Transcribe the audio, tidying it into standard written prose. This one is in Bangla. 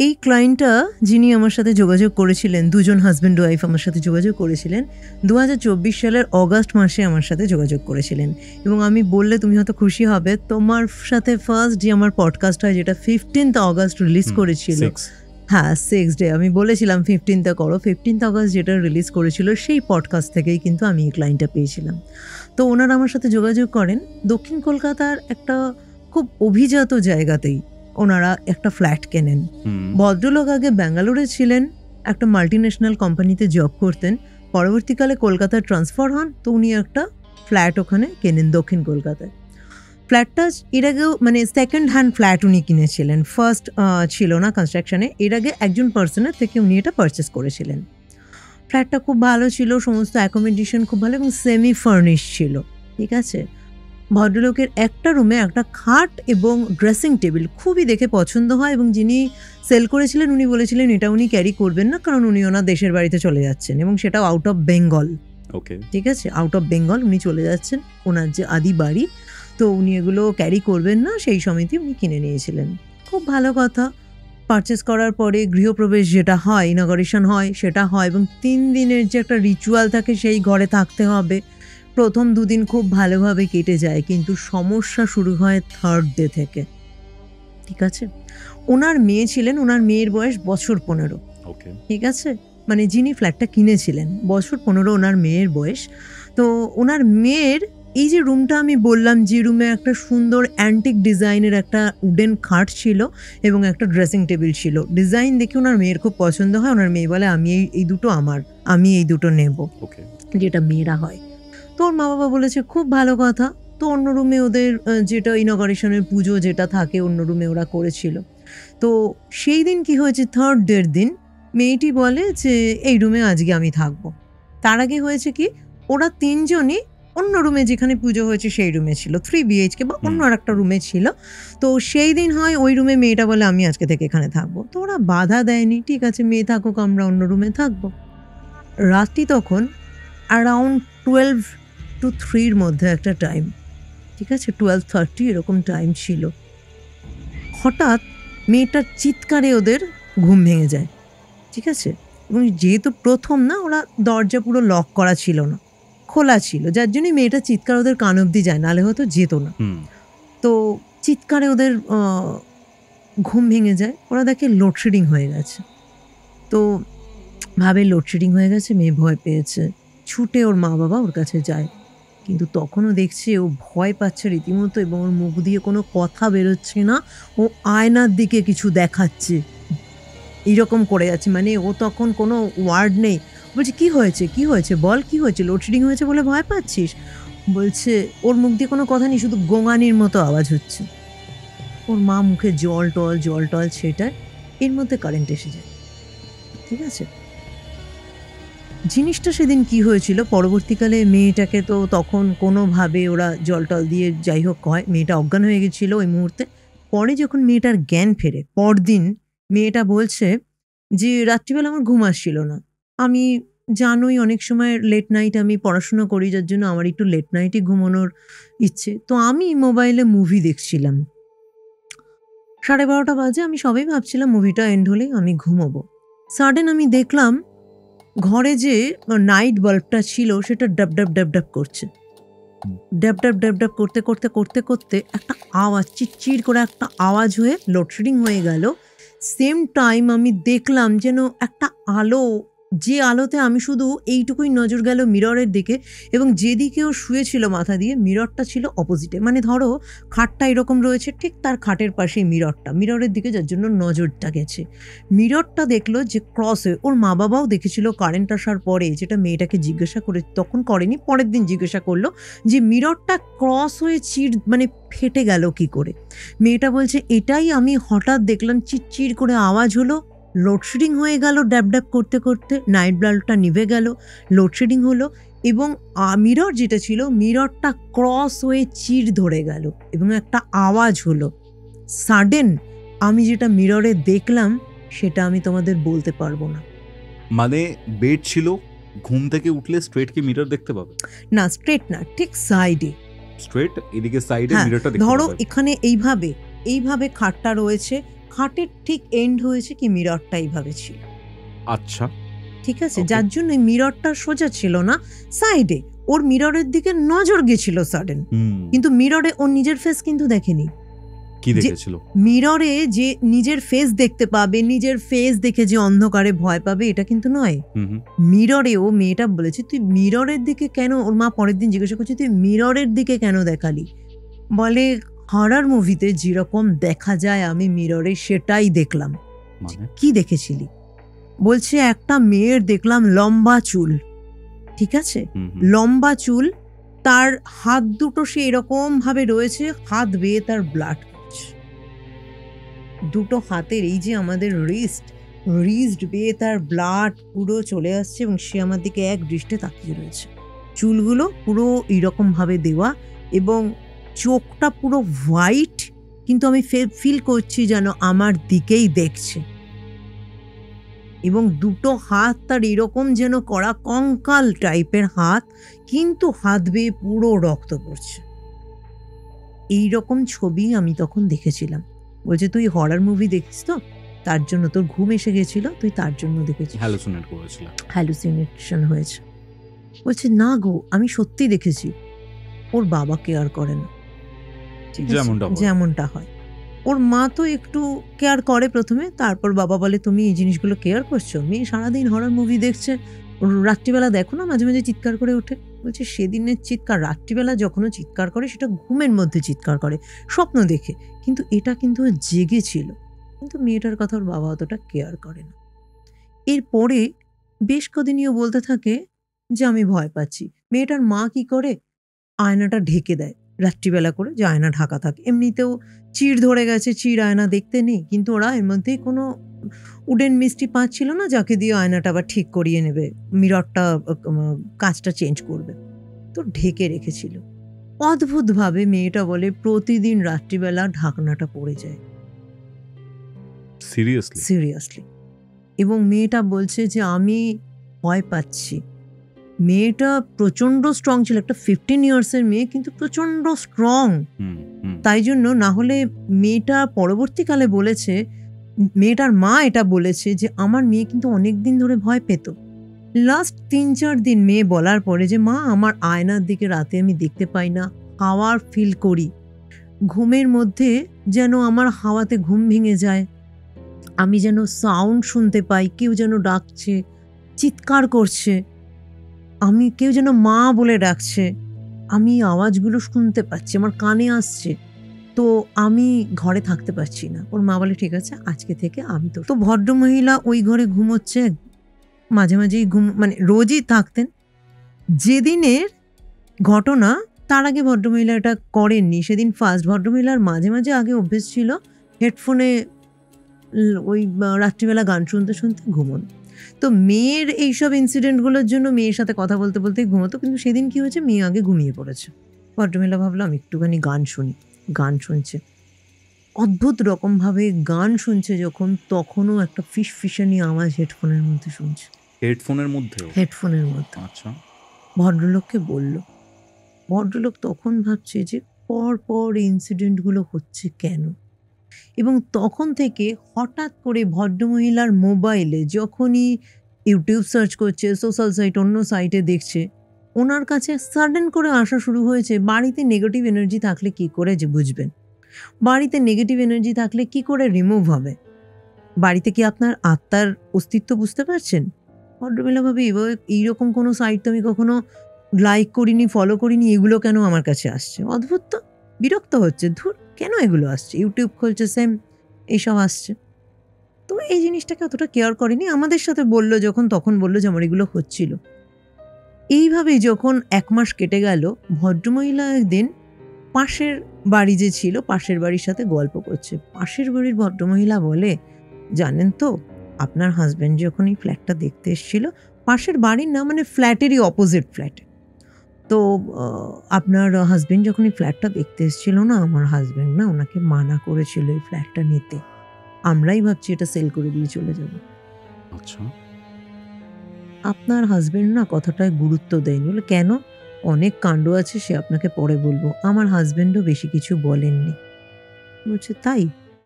এই ক্লায়েন্টটা যিনি আমার সাথে যোগাযোগ করেছিলেন, দুজন হাজব্যান্ড ওয়াইফ আমার সাথে যোগাযোগ করেছিলেন, 2024 সালের অগাস্ট মাসে আমার সাথে যোগাযোগ করেছিলেন। এবং আমি বললে তুমি হয়তো খুশি হবে, তোমার সাথে ফার্স্ট যে আমার পডকাস্ট হয় যেটা 15th অগাস্ট রিলিজ করেছিল, হ্যাঁ 6 ডে, আমি বলেছিলাম 15th করো, 15th অগাস্ট যেটা রিলিজ করেছিল সেই পডকাস্ট থেকেই কিন্তু আমি এই ক্লায়েন্টটা পেয়েছিলাম। তো ওনারা আমার সাথে যোগাযোগ করেন দক্ষিণ কলকাতার একটা খুব অভিজাত জায়গাতেই। ওনারা একটা ফ্ল্যাট কেনেন। ভদ্রলোক আগে ব্যাঙ্গালোরে ছিলেন, একটা মাল্টিন্যাশনাল কোম্পানিতে জব করতেন, পরবর্তীকালে কলকাতায় ট্রান্সফার হন, তো উনি একটা ফ্ল্যাট ওখানে কেনেন দক্ষিণ কলকাতায়। ফ্ল্যাটটা এর আগেও মানে সেকেন্ড হ্যান্ড ফ্ল্যাট উনি কিনেছিলেন, ফার্স্ট ছিল না কনস্ট্রাকশনে, এর আগে একজন পার্সনের থেকে উনি এটা পারচেস করেছিলেন। ফ্ল্যাটটা খুব ভালো ছিল, সমস্ত অ্যাকোমোডেশন খুব ভালো এবং সেমি ফার্নিশ ছিল, ঠিক আছে। ভদ্রলোকের একটা রুমে একটা খাট এবং ড্রেসিং টেবিল খুবই দেখে পছন্দ হয়, এবং যিনি সেল করেছিলেন উনি বলেছিলেন এটা উনি ক্যারি করবেন না, কারণ উনি ওনার দেশের বাড়িতে চলে যাচ্ছেন, এবং সেটাও আউট অফ বেঙ্গল। ওকে, ঠিক আছে, আউট অফ বেঙ্গল উনি চলে যাচ্ছেন, ওনার যে আদি বাড়ি, তো উনি এগুলো ক্যারি করবেন না, সেই সময়তে উনি কিনে নিয়েছিলেন। খুব ভালো কথা। পারচেস করার পরে গৃহপ্রবেশ যেটা হয়, ইনগরেশন হয়, সেটা হয়, এবং 3 দিনের যে একটা রিচুয়াল থাকে সেই ঘরে থাকতে হবে। প্রথম 2 দিন খুব ভালোভাবে কেটে যায়, কিন্তু সমস্যা শুরু হয় 3rd ডে থেকে, ঠিক আছে। ওনার মেয়ে ছিলেন, ওনার মেয়ের বয়স বছর 15, ঠিক আছে, মানে যিনি ফ্ল্যাটটা কিনেছিলেন বছর 15 ওনার মেয়ের বয়স। তো ওনার মেয়ের এই যে রুমটা আমি বললাম, যে রুমে একটা সুন্দর অ্যান্টিক ডিজাইনের একটা উডেন খাট ছিল এবং একটা ড্রেসিং টেবিল ছিল, ডিজাইন দেখে ওনার মেয়ের খুব পছন্দ হয়। ওনার মেয়ে বলে আমি এই দুটো আমার, আমি এই দুটো নেব, যেটা মেয়েরা হয়। তো ওর মা বাবা বলেছে খুব ভালো কথা। তো অন্য রুমে ওদের যেটা ইনগরেশনের পুজো যেটা থাকে অন্য রুমে ওরা করেছিল। তো সেই দিন কি হয়েছে, 3rd ডের দিন মেয়েটি বলে যে এই রুমে আজকে আমি থাকবো। তার আগে হয়েছে কি, ওরা 3 জনই অন্য রুমে যেখানে পুজো হয়েছে সেই রুমে ছিল, 3 BHK বা অন্য আর একটা রুমে ছিল। তো সেই দিন হয় ওই রুমে মেয়েটা বলে আমি আজকে থেকে এখানে থাকবো। তো ওরা বাধা দেয়নি, ঠিক আছে মেয়ে থাকুক, আমরা অন্য রুমে থাকবো। রাত্রি তখন অ্যারাউন্ড 12 to 3 মধ্যে একটা টাইম, ঠিক আছে, 12:30 এরকম টাইম ছিল। হঠাৎ মেয়েটার চিৎকারে ওদের ঘুম ভেঙে যায়, ঠিক আছে। এবং যেহেতু প্রথম না, ওরা দরজা পুরো লক করা ছিল না, খোলা ছিল, যার জন্য মেয়েটার চিৎকার ওদের কান অবধি যায়, নাহলে হয়তো যেত না। তো চিৎকারে ওদের ঘুম ভেঙে যায়। ওরা দেখে লোডশেডিং হয়ে গেছে, তো ভাবে লোডশেডিং হয়ে গেছে, মেয়ে ভয় পেয়েছে, ছুটে ওর মা বাবা ওর কাছে যায়। কিন্তু তখনও দেখছে ও ভয় পাচ্ছে রীতিমতো, এবং ওর মুখ দিয়ে কোনো কথা বেরোচ্ছে না, ও আয়নার দিকে কিছু দেখাচ্ছে, এইরকম করে যাচ্ছে, মানে ও তখন কোনো ওয়ার্ড নেই। বলছে কি হয়েছে, কি হয়েছে বল, কি হয়েছে, লোডশেডিং হয়েছে বলে ভয় পাচ্ছিস? বলছে ওর মুখ দিয়ে কোনো কথা নেই, শুধু গোঙানির মতো আওয়াজ হচ্ছে। ওর মা মুখে জল টল ছেটায়, এর মধ্যে কারেন্ট এসে যায়, ঠিক আছে। জিনিসটা সেদিন কি হয়েছিল, পরবর্তীকালে মেয়েটাকে তো তখন কোনোভাবে ওরা জল টল দিয়ে যাই হোক হয়, মেয়েটা অজ্ঞান হয়ে গেছিলো ওই মুহূর্তে। পরে যখন মেয়েটার জ্ঞান ফেরে, পরদিন মেয়েটা বলছে যে রাত্রিবেলা আমার ঘুম আসছিল না, আমি জানোই অনেক সময় লেট নাইট আমি পড়াশোনা করি, যার জন্য আমার একটু লেট নাইটই ঘুমানোর ইচ্ছে, তো আমি মোবাইলে মুভি দেখছিলাম, 12:30 বাজে, আমি সবাই ভাবছিলাম মুভিটা এন্ড হলেই আমি ঘুমোবো। সাডেন আমি দেখলাম ঘরে যে নাইট বাল্বটা ছিল সেটা ডাব ডাব ডাব ডাব করছে, ডাব ডাব ডাব ডাব করতে করতে করতে করতে একটা আওয়াজ, চিরচির করে একটা আওয়াজ হয়ে লোডশেডিং হয়ে গেল। সেম টাইম আমি দেখলাম যেন একটা আলো, যে আলোতে আমি শুধু এইটুকুই নজর গেল মিররের দিকে, এবং যেদিকেও শুয়েছিল মাথা দিয়ে মিররটা ছিল অপোজিটে, মানে ধরো খাটটা এরকম রয়েছে, ঠিক তার খাটের পাশেই মিররের দিকে, যার জন্য নজরটা গেছে। মিররটা দেখলো যে ক্রস হয়ে, ওর মা বাবাও দেখেছিল কারেন্ট আসার পরে, যেটা মেয়েটাকে জিজ্ঞাসা করে, তখন করেনি, পরের দিন জিজ্ঞাসা করলো যে মিররটা ক্রস হয়ে মানে ফেটে গেল কি করে। মেয়েটা বলছে এটাই আমি হঠাৎ দেখলাম, চিরচির করে আওয়াজ হলো, লোডশেডিং হয়ে গেল, ড্যাব ড্যাব করতে করতে নাইট বাল্বটা নিভে গেল, লোডশেডিং হলো, এবং মিরর যেটা ছিল মিররটা ক্রস হয়ে চির ধরে গেল, এবং একটা আওয়াজ হলো। সাডেন আমি যেটা মিররে দেখলাম সেটা আমি তোমাদের বলতে পারবো না। মানে বেড ছিল, ঘুম থেকে উঠলে স্ট্রেট কি মিরর দেখতে পাবে? না, স্ট্রেট না, ঠিক সাইডে, স্ট্রেট এদিকে সাইডে মিররটা দেখতে পাবে। ধরো এখানে এইভাবে খাটটা রয়েছে, খাটের ঠিক এন্ড হয়েছে কি মিররটা এইভাবে ছিল, আচ্ছা, ঠিক আছে, Okay. যার জন্য মিররটা সোজা ছিল না, সাইডে। ওর মিররের দিকে নজর গেছিল সাডেন, কিন্তু মিররে ওর নিজের ফেস কিন্তু দেখেনি। কি দেখেছিল? মিররে যে নিজের ফেস দেখতে পাবে, নিজের ফেস দেখে যে অন্ধকারে ভয় পাবে, এটা কিন্তু নয়। মিররে ও মেয়েটা বলেছে তুই মিররের দিকে কেন, ওর মা পরের দিন জিজ্ঞাসা করছে তুই মিররের দিকে কেন দেখালি, বলে হরর মুভিতে যেরকম দেখা যায় আমি মিররে সেটাই দেখলাম। মানে কি দেখেছিলি? বলছে একটা মেয়ের দেখলাম লম্বা চুল, ঠিক আছে, লম্বা চুল, তার হাত দুটো সে এরকম ভাবে রয়েছে, হাত বেয়ে তার ব্লাড পড়ছে, দুটো হাতের এই যে আমাদের রিস্ট বেয়ে তার ব্লাড পুরো চলে আসছে, এবং সে আমার দিকে এক দৃষ্টে তাকিয়ে রয়েছে, চুলগুলো পুরো এইরকম ভাবে দেওয়া, এবং চোখটা পুরো হোয়াইট, কিন্তু আমি ফিল করছি যেন আমার দিকেই দেখছে, এবং দুটো হাত তার এরকম যেন করা কঙ্কাল টাইপের হাত, কিন্তু হাত বেয়ে পুরো রক্ত পড়ছে। এইরকম ছবি আমি তখন দেখেছিলাম। বলছে তুই হরর মুভি দেখিস তো, তার জন্য তোর ঘুম এসে গেছিল, তুই তার জন্য দেখেছিস, হ্যালুসিনেশন হয়েছে। বলছে না গো, আমি সত্যি দেখেছি। ওর বাবা কেয়ার করে না, ঠিক আছে, যেমনটা হয়। ওর মা তো একটু কেয়ার করে প্রথমে, তারপর বাবা বলে তুমি এই জিনিসগুলো কেয়ার করছো, মেয়ে সারাদিন হরর মুভি দেখছে, রাত্রিবেলা দেখো না মাঝে মাঝে চিৎকার করে ওঠে। বলছে সেদিনের চিৎকার, রাত্রিবেলা যখনও চিৎকার করে সেটা ঘুমের মধ্যে চিৎকার করে, স্বপ্ন দেখে, কিন্তু এটা কিন্তু জেগেছিল। কিন্তু মেয়েটার কথা ওর বাবা অতটা কেয়ার করে না। এরপরে বেশ কদিনই ও বলতে থাকে যে আমি ভয় পাচ্ছি। মেয়েটার মা কি করে, আয়নাটা ঢেকে দেয় রাত্রিবেলা করে, যে আয়না ঢাকা থাকে। এমনিতেও চিড় ধরে গেছে, চিড় আয়না দেখতে নেই, কিন্তু ওরা এর মধ্যেই কোনো উডেন মিস্ত্রি পাচ্ছিল না যাকে দিয়ে আয়নাটা আবার ঠিক করিয়ে নেবে, মিররটা কাঁচটা চেঞ্জ করবে, তো ঢেকে রেখেছিল। অদ্ভুতভাবে মেয়েটা বলে প্রতিদিন রাত্রিবেলা ঢাকনাটা পড়ে যায়, সিরিয়াসলি। এবং মেয়েটা বলছে যে আমি ভয় পাচ্ছি। মেয়েটা প্রচন্ড স্ট্রং ছিল, একটা 15 ইয়ার্সের মেয়ে, কিন্তু প্রচন্ড স্ট্রং। তাই জন্য না হলে মেয়েটা পরবর্তীকালে বলেছে, মেয়েটার মা এটা বলেছে যে আমার মেয়ে কিন্তু অনেক দিন ধরে ভয় পেত। লাস্ট 3-4 দিন মেয়ে বলার পরে যে মা আমার আয়নার দিকে রাতে আমি দেখতে পাই না, হাওয়ার ফিল করি, ঘুমের মধ্যে যেন আমার হাওয়াতে ঘুম ভেঙে যায়, আমি যেন সাউন্ড শুনতে পাই, কেউ যেন ডাকছে, চিৎকার করছে, আমি কেউ যেন মা বলে ডাকছে, আমি আওয়াজগুলো শুনতে পাচ্ছি, আমার কানে আসছে, তো আমি ঘরে থাকতে পারছি না। ওর মা বলে ঠিক আছে আজকে থেকে আমি তো ভদ্রমহিলা ওই ঘরে ঘুমোচ্ছে, মাঝে মাঝেই মানে রোজই থাকতেন। যেদিনের ঘটনা তার আগে ভদ্রমহিলা এটা করেননি, সেদিন ফার্স্ট। ভদ্রমহিলার মাঝে মাঝে আগে অভ্যেস ছিল হেডফোনে ওই রাত্রিবেলা গান শুনতে শুনতে ঘুমোন। তো মেয়ের এইসব ইনসিডেন্টগুলোর জন্য মেয়ের সাথে কথা বলতে বলতে ঘুমোতো, কিন্তু সেদিন কি হয়েছে, মেয়ে আগে ঘুমিয়ে পড়েছে। ভদ্রমহিলা ভাবলাম একটুখানি গান শুনি, গান শুনছে, অদ্ভুত রকমভাবে গান শুনছে যখন, তখনও একটা ফিসফিসানি আওয়াজ হেডফোনের মধ্যে শুনছে, হেডফোনের মধ্যে। আচ্ছা, ভদ্রলোককে বলল। ভদ্রলোক তখন ভাবছে যে পর পর ইনসিডেন্টগুলো হচ্ছে কেন, এবং তখন থেকে হঠাৎ করে ভদ্রমহিলার মোবাইলে যখনই ইউটিউব সার্চ করছে, সোশ্যাল সাইট, অন্য সাইটে দেখছে, ওনার কাছে সাডেন করে আসা শুরু হয়েছে বাড়িতে নেগেটিভ এনার্জি থাকলে কি করে যে বুঝবেন, বাড়িতে নেগেটিভ এনার্জি থাকলে কি করে রিমুভ হবে, বাড়িতে কি আপনার আত্মার অস্তিত্ব বুঝতে পারছেন। ভদ্রমহিলা ভাবে এইরকম কোনো সাইট তো আমি কখনো লাইক করিনি, ফলো করিনি, এগুলো কেন আমার কাছে আসছে, অদ্ভুত, তো বিরক্ত হচ্ছে, ধুর কেন এগুলো আসছে, ইউটিউব খুলছে সেম এইসব আসছে। তো এই জিনিসটাকে অতটা কেয়ার করেনি, আমাদের সাথে বললো যখন, তখন বললো যে আমার এগুলো হচ্ছিল। এইভাবেই যখন 1 মাস কেটে গেল, ভদ্রমহিলা একদিন পাশের বাড়ি যে ছিল, পাশের বাড়ির সাথে গল্প করছে। পাশের বাড়ির ভদ্রমহিলা বলে জানেন তো আপনার হাজব্যান্ড যখন এই ফ্ল্যাটটা দেখতে এসেছিল, পাশের বাড়ির না, মানে ফ্ল্যাটেরই অপোজিট ফ্ল্যাটে, তো আপনার হাজব্যান্ড যখন এই ফ্ল্যাটটা দেখতে এসেছিল না, আমার হাজব্যান্ড না ওনাকে মানা করেছিল এই ফ্ল্যাটটা নিতে, আমরাই ভাবছি এটা সেল করে দিয়ে চলে যাব। আচ্ছা, আপনার হাজব্যান্ড না কথাটায় গুরুত্ব দেয়নি। বলে কেন, অনেক কাণ্ড আছে, সে আপনাকে পরে বলবো। আমার হাজব্যান্ডও বেশি কিছু বলেননি। বলছে তাই,